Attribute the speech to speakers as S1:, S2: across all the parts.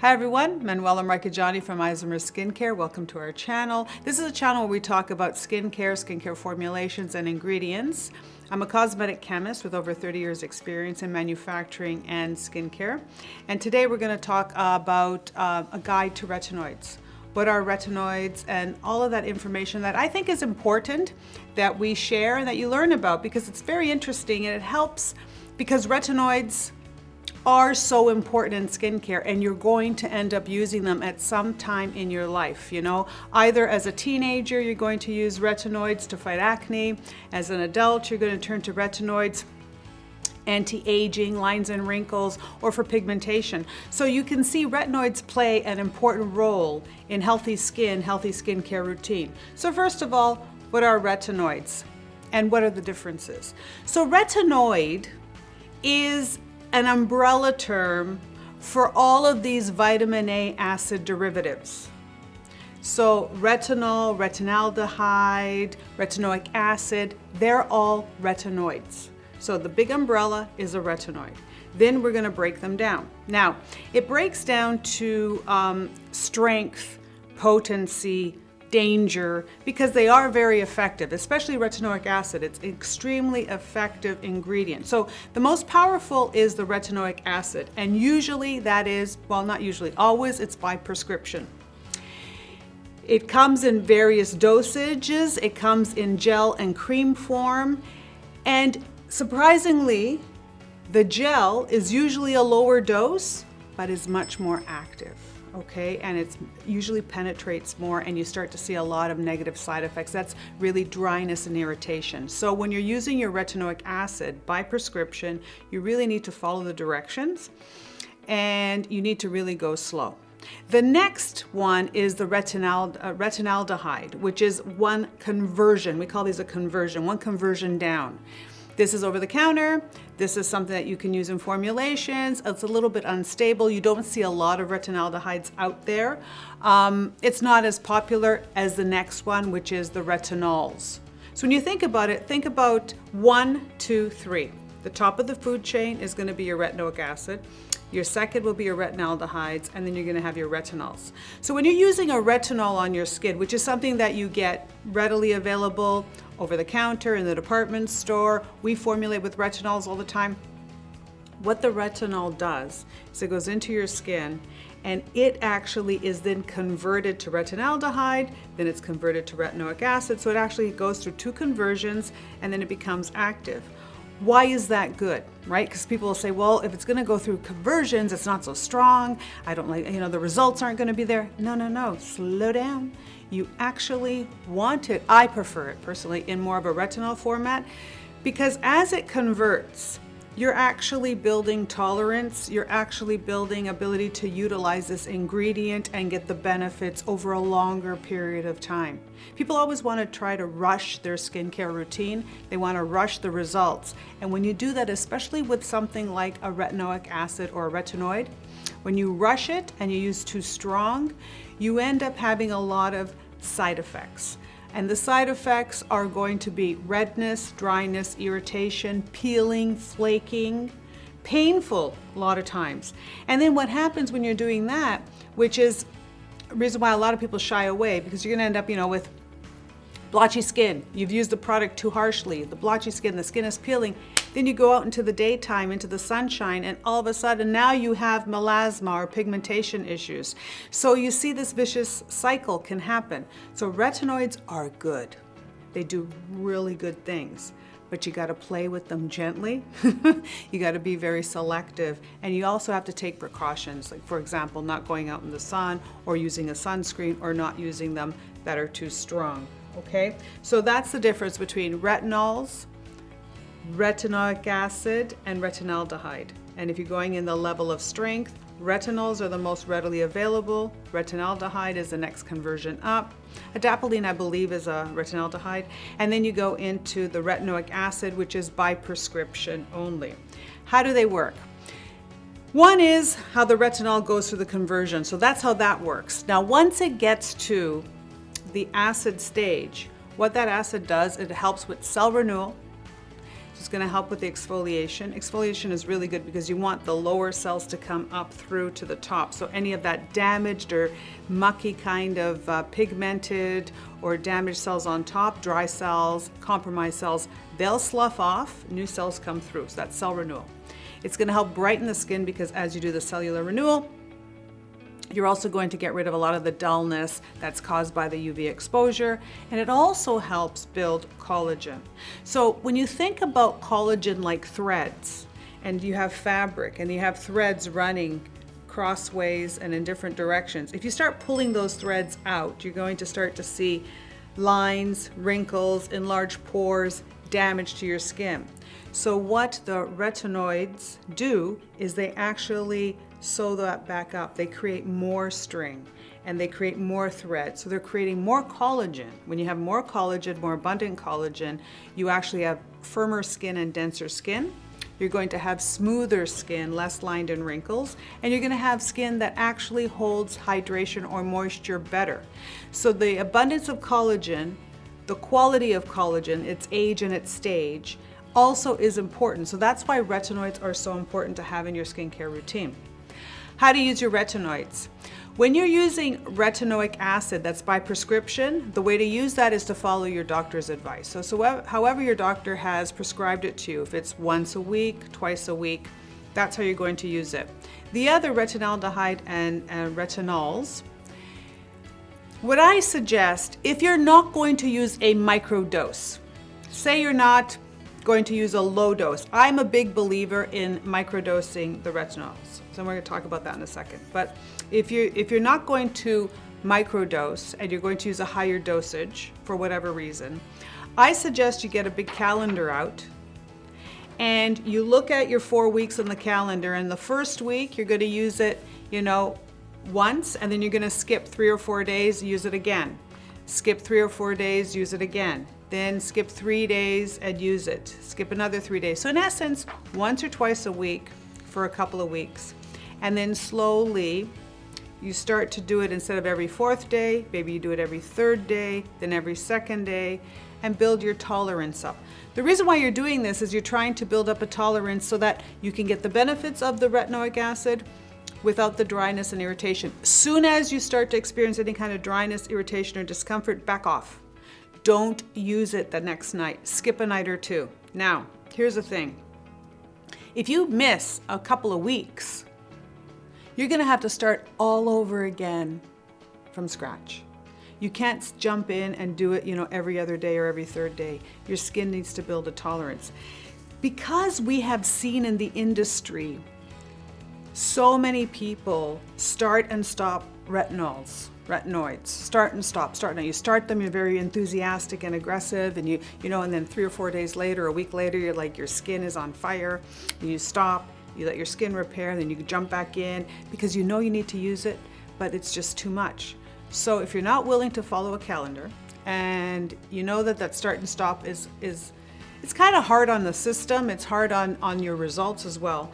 S1: Hi everyone, Manuela Marcheggiani from Isomers Skincare. Welcome to our channel. This is a channel where we talk about skincare formulations and ingredients. I'm a cosmetic chemist with over 30 years experience in manufacturing and skincare. And today we're going to talk about a guide to retinoids. What are retinoids and all of that information that I think is important that we share and that you learn about, because it's very interesting and it helps because retinoids are so important in skincare, and you're going to end up using them at some time in your life. You know, either as a teenager you're going to use retinoids to fight acne, as an adult you're going to turn to retinoids anti-aging, lines and wrinkles, or for pigmentation. So you can see retinoids play an important role in healthy skin, healthy skincare routine. So first of all, what are retinoids and what are the differences? So retinoid is an umbrella term for all of these vitamin A acid derivatives. So retinol, retinaldehyde, retinoic acid, they're all retinoids. So the big umbrella is a retinoid. Then we're going to break them down. Now, it breaks down to strength, potency, danger, because they are very effective, especially retinoic acid. It's an extremely effective ingredient. So the most powerful is the retinoic acid, and usually that is, well, not usually, always it's by prescription. It comes in various dosages. It comes in gel and cream form, and surprisingly, the gel is usually a lower dose, but is much more active. Okay, and it usually penetrates more, and you start to see a lot of negative side effects. That's really dryness and irritation. So when you're using your retinoic acid by prescription, you really need to follow the directions, and you need to really go slow. The next one is the Retinaldehyde, which is one conversion. We call these a conversion, one conversion down. This is over the counter. This is something that you can use in formulations. It's a little bit unstable. You don't see a lot of retinaldehydes out there. It's not as popular as the next one, which is the retinols. So when you think about it, think about 1, 2, 3. The top of the food chain is going to be your retinoic acid. Your second will be your retinaldehydes, and then you're going to have your retinols. So when you're using a retinol on your skin, which is something that you get readily available over the counter in the department store, we formulate with retinols all the time. What the retinol does is it goes into your skin, and it actually is then converted to retinaldehyde, then it's converted to retinoic acid. So it actually goes through 2 conversions, and then it becomes active. Why is that good, right? Because people will say, well, if it's going to go through conversions, it's not so strong. I don't like, the results aren't going to be there. No, slow down. You actually want it, I prefer it personally, in more of a retinol format, because as it converts, you're actually building tolerance, you're actually building ability to utilize this ingredient and get the benefits over a longer period of time. People always want to try to rush their skincare routine. They want to rush the results. And when you do that, especially with something like a retinoic acid or a retinoid, when you rush it and you use too strong, you end up having a lot of side effects. And the side effects are going to be redness, dryness, irritation, peeling, flaking, painful a lot of times. And then what happens when you're doing that, which is a reason why a lot of people shy away, because you're going to end up, with blotchy skin. You've used the product too harshly, the blotchy skin, the skin is peeling. Then you go out into the daytime, into the sunshine, and all of a sudden now you have melasma or pigmentation issues. So you see this vicious cycle can happen. So retinoids are good. They do really good things, but you got to play with them gently. You got to be very selective, and you also have to take precautions, like for example, not going out in the sun or using a sunscreen or not using them that are too strong. Okay, so that's the difference between retinols, retinoic acid, and retinaldehyde. And if you're going in the level of strength, retinols are the most readily available. Retinaldehyde is the next conversion up. Adapalene, I believe, is a retinaldehyde. And then you go into the retinoic acid, which is by prescription only. How do they work? One is how the retinol goes through the conversion. So that's how that works. Now, once it gets to the acid stage, what that acid does, it helps with cell renewal. It's going to help with the exfoliation. Exfoliation is really good because you want the lower cells to come up through to the top. So any of that damaged or mucky kind of pigmented or damaged cells on top, dry cells, compromised cells, they'll slough off, new cells come through. So that's cell renewal. It's going to help brighten the skin because as you do the cellular renewal, you're also going to get rid of a lot of the dullness that's caused by the UV exposure, and it also helps build collagen. So when you think about collagen like threads, and you have fabric and you have threads running crossways and in different directions, if you start pulling those threads out, you're going to start to see lines, wrinkles, enlarged pores, damage to your skin. So what the retinoids do is they actually sew that back up. They create more string and they create more thread. So they're creating more collagen. When you have more collagen, more abundant collagen, you actually have firmer skin and denser skin. You're going to have smoother skin, less lined in wrinkles, and you're going to have skin that actually holds hydration or moisture better. So the abundance of collagen, the quality of collagen, its age and its stage, also is important. So that's why retinoids are so important to have in your skincare routine. How to use your retinoids. When you're using retinoic acid that's by prescription, the way to use that is to follow your doctor's advice. So however your doctor has prescribed it to you, if it's once a week, twice a week, that's how you're going to use it. The other retinaldehyde and retinols, what I suggest, if you're not going to use a microdose, say you're not going to use a low dose. I'm a big believer in microdosing the retinols. So we're going to talk about that in a second. But if you're not going to microdose and you're going to use a higher dosage for whatever reason, I suggest you get a big calendar out and you look at your 4 weeks on the calendar, and the first week you're going to use it, once, and then you're going to skip 3 or 4 days, use it again. Skip 3 or 4 days, use it again. Then skip 3 days and use it. Skip another 3 days. So in essence, once or twice a week for a couple of weeks. And then slowly you start to do it instead of every 4th day, maybe you do it every 3rd day, then every 2nd day, and build your tolerance up. The reason why you're doing this is you're trying to build up a tolerance so that you can get the benefits of the retinoic acid without the dryness and irritation. Soon as you start to experience any kind of dryness, irritation, or discomfort, back off. Don't use it the next night. Skip a night or 2. Now, here's the thing. If you miss a couple of weeks, you're going to have to start all over again from scratch. You can't jump in and do it, every other day or every 3rd day. Your skin needs to build a tolerance. Because we have seen in the industry so many people start and stop retinoids, start and stop. Now you start them, you're very enthusiastic and aggressive, and and then 3 or 4 days later, a week later, you're like, your skin is on fire, and you stop, you let your skin repair, then you can jump back in because you need to use it, but it's just too much. So if you're not willing to follow a calendar, and you know that start and stop is it's kind of hard on the system, it's hard on your results as well.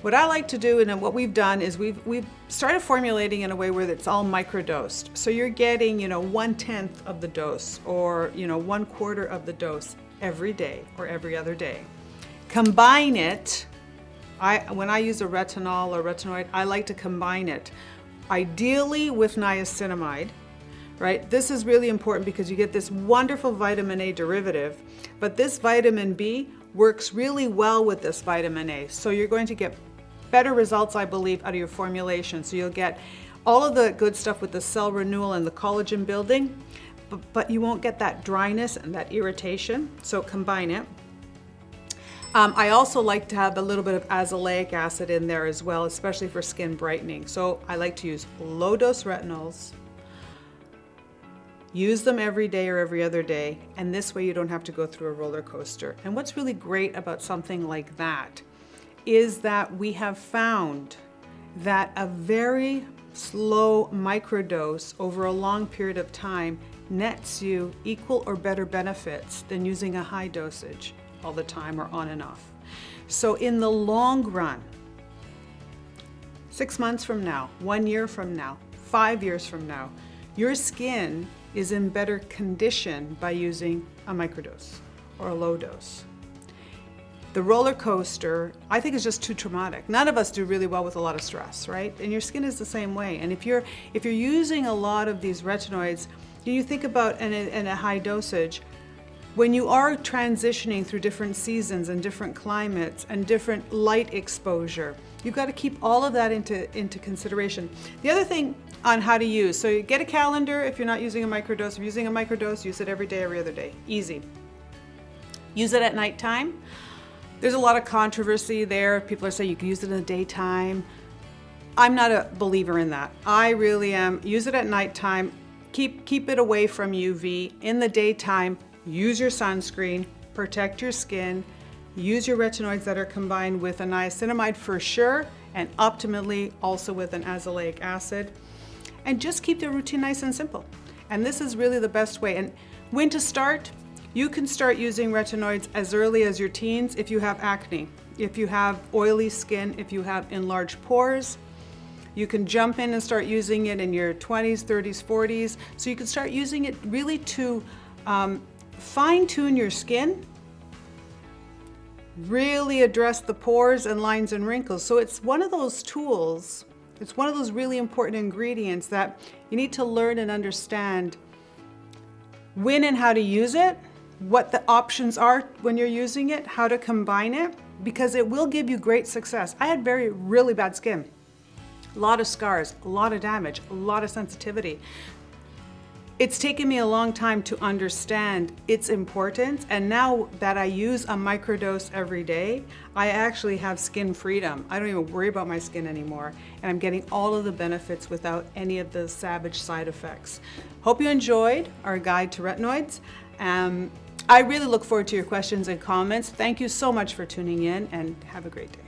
S1: What I like to do, and what we've done, is we've started formulating in a way where it's all microdosed. So you're getting, 1/10 of the dose, or 1/4 of the dose every day or every other day. Combine it. When I use a retinol or retinoid, I like to combine it, ideally with niacinamide. Right? This is really important because you get this wonderful vitamin A derivative, but this vitamin B works really well with this vitamin A. So you're going to get better results, I believe, out of your formulation. So you'll get all of the good stuff with the cell renewal and the collagen building, but you won't get that dryness and that irritation. So combine it. I also like to have a little bit of azelaic acid in there as well, especially for skin brightening. So I like to use low dose retinols. Use them every day or every other day, and this way you don't have to go through a roller coaster. And what's really great about something like that is that we have found that a very slow microdose over a long period of time nets you equal or better benefits than using a high dosage all the time or on and off. So in the long run, 6 months from now, 1 year from now, 5 years from now, your skin is in better condition by using a microdose or a low dose. The roller coaster, I think, is just too traumatic. None of us do really well with a lot of stress, right? And your skin is the same way. And if you're using a lot of these retinoids, you think about in a high dosage, when you are transitioning through different seasons and different climates and different light exposure, you've got to keep all of that into consideration. The other thing on how to use, so you get a calendar if you're not using a microdose. If you're using a microdose, use it every day, every other day. Easy. Use it at nighttime. There's a lot of controversy there. People are saying you can use it in the daytime. I'm not a believer in that. I really am. Use it at nighttime. Keep it away from UV. In the daytime, use your sunscreen, protect your skin, use your retinoids that are combined with a niacinamide for sure, and optimally also with an azelaic acid. And just keep the routine nice and simple. And this is really the best way. And when to start? You can start using retinoids as early as your teens if you have acne, if you have oily skin, if you have enlarged pores. You can jump in and start using it in your 20s, 30s, 40s. So you can start using it really to fine-tune your skin, really address the pores and lines and wrinkles. So it's one of those tools, it's one of those really important ingredients that you need to learn and understand when and how to use it, what the options are when you're using it, how to combine it, because it will give you great success. I had really bad skin, a lot of scars, a lot of damage, a lot of sensitivity. It's taken me a long time to understand its importance, and now that I use a microdose every day, I actually have skin freedom. I don't even worry about my skin anymore, and I'm getting all of the benefits without any of the savage side effects. Hope you enjoyed our guide to retinoids. I really look forward to your questions and comments. Thank you so much for tuning in, and have a great day.